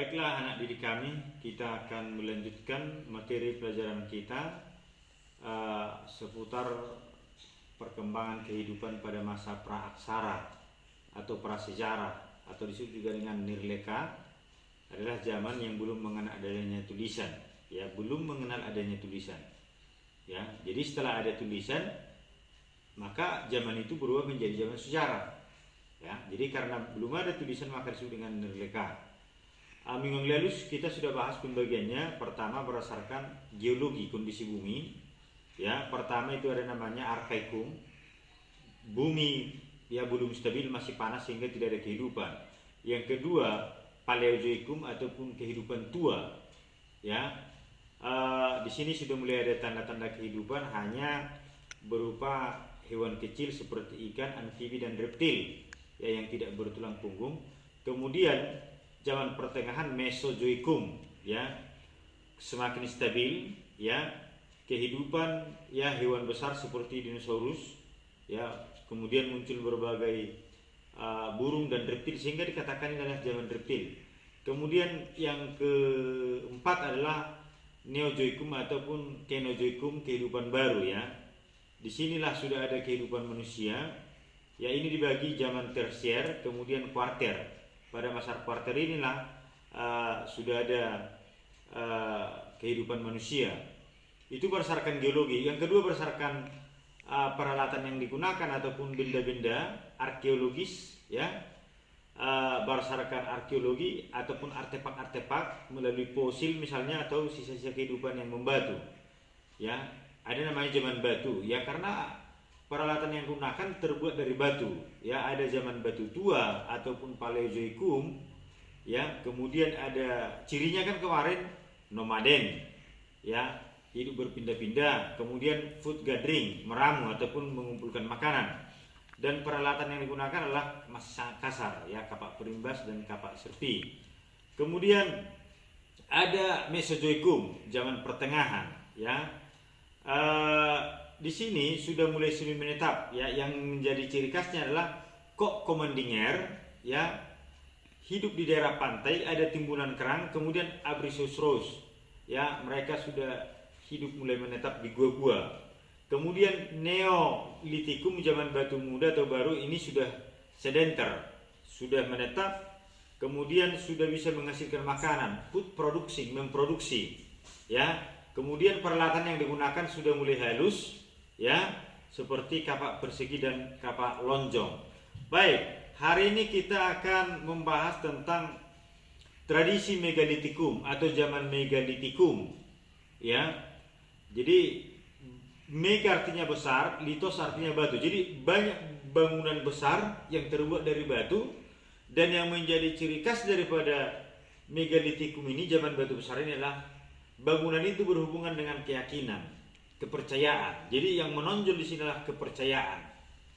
Baiklah anak didik kami, kita akan melanjutkan materi pelajaran kita seputar perkembangan kehidupan pada masa praaksara atau prasejarah, atau disebut juga dengan Nirleka. Adalah zaman yang belum mengenal adanya tulisan, ya, belum mengenal adanya tulisan, ya. Jadi setelah ada tulisan, maka zaman itu berubah menjadi zaman sejarah, ya. Jadi karena belum ada tulisan maka disebut dengan Nirleka. Minggu lalu kita sudah bahas pembagiannya. Pertama berdasarkan geologi kondisi bumi, ya. Pertama itu ada namanya arkaikum, bumi ya belum stabil, masih panas sehingga tidak ada kehidupan. Yang kedua paleozoikum ataupun kehidupan tua, ya. Di sini sudah mulai ada tanda-tanda kehidupan, hanya berupa hewan kecil seperti ikan, amfibi dan reptil, ya, yang tidak bertulang punggung. Kemudian zaman pertengahan Mesozoikum, ya, semakin stabil, ya, kehidupan, ya, hewan besar seperti dinosaurus, ya, kemudian muncul berbagai burung dan reptil sehingga dikatakan ini adalah zaman reptil. Kemudian yang keempat adalah Neozoikum ataupun Kenozoikum, kehidupan baru, ya. Disinilah sudah ada kehidupan manusia, ya. Ini dibagi zaman tersier, kemudian kuarter. Pada masa kuarter inilah sudah ada kehidupan manusia. Itu berdasarkan geologi. Yang kedua berdasarkan peralatan yang digunakan ataupun benda-benda arkeologis, ya. Berdasarkan arkeologi ataupun artefak-artefak melalui fosil misalnya, atau sisa-sisa kehidupan yang membatu, ya. Ada namanya zaman batu, ya, karena peralatan yang digunakan terbuat dari batu, ya. Ada zaman batu tua ataupun paleozoikum, ya. Kemudian ada cirinya kan kemarin nomaden, ya, hidup berpindah-pindah. Kemudian food gathering, meramu ataupun mengumpulkan makanan. Dan peralatan yang digunakan adalah masa kasar, ya, kapak perimbas dan kapak serpi. Kemudian ada Mesozoikum, zaman pertengahan, ya. Di sini sudah mulai semi menetap, ya. Yang menjadi ciri khasnya adalah kok komandinger, ya, hidup di daerah pantai, ada timbunan kerang, kemudian Abrisiosauros, ya, mereka sudah hidup mulai menetap di gua-gua. Kemudian Neolitikum, zaman batu muda atau baru, ini sudah sedenter, sudah menetap, kemudian sudah bisa menghasilkan makanan, food producing, memproduksi, ya. Kemudian peralatan yang digunakan sudah mulai halus, ya, seperti kapak persegi dan kapak lonjong. Baik, hari ini kita akan membahas tentang tradisi megalitikum atau zaman megalitikum, ya. Jadi mega artinya besar, litos artinya batu. Jadi banyak bangunan besar yang terbuat dari batu, dan yang menjadi ciri khas daripada megalitikum ini, zaman batu besar ini, adalah bangunan itu berhubungan dengan keyakinan, kepercayaan. Jadi yang menonjol di sini adalah kepercayaan,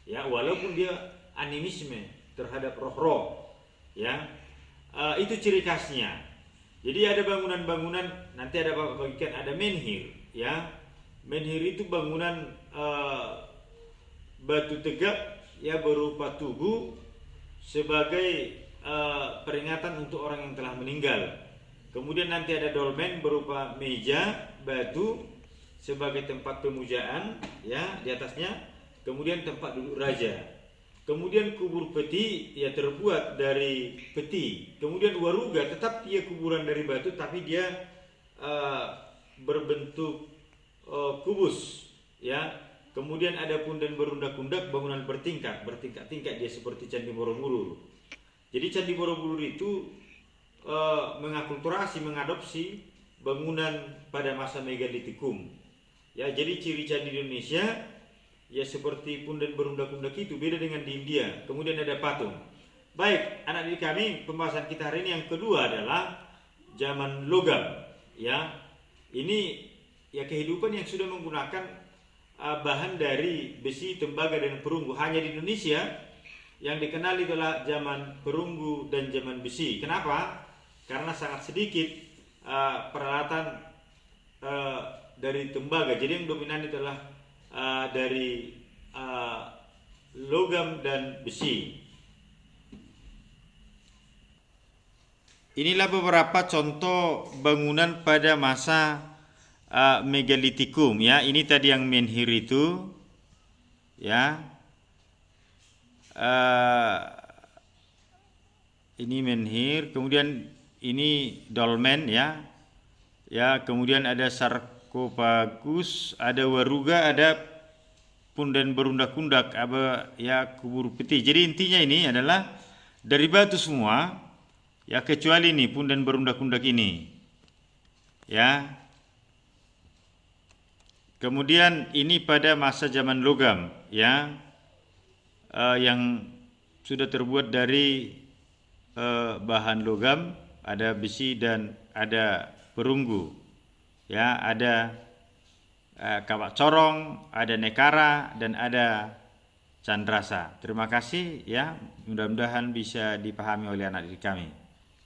ya, walaupun dia animisme terhadap roh-roh, ya. Itu ciri khasnya. Jadi ada bangunan-bangunan, nanti ada bagikan, ada menhir, ya. Menhir itu bangunan batu tegak, ya, berupa tugu sebagai peringatan untuk orang yang telah meninggal. Kemudian nanti ada dolmen berupa meja batu sebagai tempat pemujaan, ya, di atasnya. Kemudian tempat duduk raja. Kemudian kubur peti, ya, terbuat dari peti. Kemudian waruga, tetap dia kuburan dari batu tapi dia berbentuk kubus, ya. Kemudian ada punden berundak-undak, bangunan bertingkat-tingkat dia seperti Candi Borobudur. Jadi Candi Borobudur itu mengakulturasi, mengadopsi bangunan pada masa megalitikum, ya. Jadi ciri candi di Indonesia, ya, seperti punden berundak-undak itu, beda dengan di India. Kemudian ada patung. Baik, anak didik kami, pembahasan kita hari ini yang kedua adalah zaman logam, ya. Ini, ya, kehidupan yang sudah menggunakan bahan dari besi, tembaga dan perunggu. Hanya di Indonesia yang dikenal itulah zaman perunggu dan zaman besi. Kenapa? Karena sangat sedikit peralatan dari tembaga. Jadi yang dominan itulah dari logam dan besi. inilah beberapa contoh bangunan pada masa megalitikum ya. Ini tadi yang menhir itu ya. Ini menhir, kemudian ini dolmen ya. Ya, kemudian ada sarkofagus, ada waruga, ada pundan berundak-undak, apa ya, kubur peti. Jadi intinya ini adalah dari batu semua ya, kecuali ini pundan berundak-undak ini. Ya. Kemudian ini pada masa zaman logam ya. Yang sudah terbuat dari bahan logam, ada besi dan ada perunggu ya, ada kawak corong, ada nekara dan ada candrasa. Terima kasih ya, mudah-mudahan bisa dipahami oleh anak didik kami.